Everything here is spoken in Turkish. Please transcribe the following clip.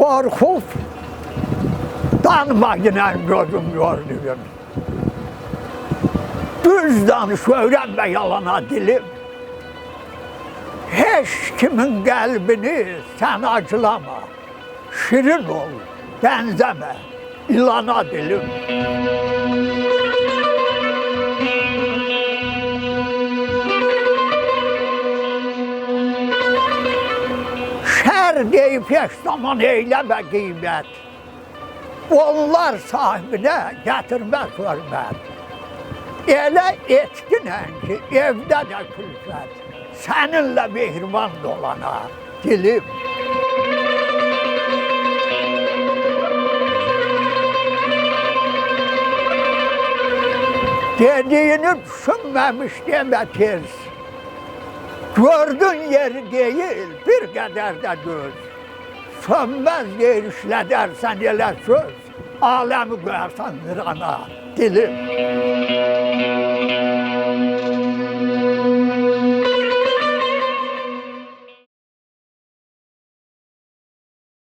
Korkup danmayla gözüm gördüğüm. Düz danış öğrenme yalana dilim. Hiç kimin kalbini sen acılama. Şirin ol, benzeme, ilana dilim. Şer deyip hiç zaman eyleme kıymet. Onlar sahibine getirmez hürmet. Ele etkinen ki evde de külfet. Seninle mihriban dolana dilim. Dediğini düşünmemiş deme tez. Gördüğün yeri değil bir kadar da göz. Sönmez yer işledersen ele söz. Alemi koyarsan nirana dilim.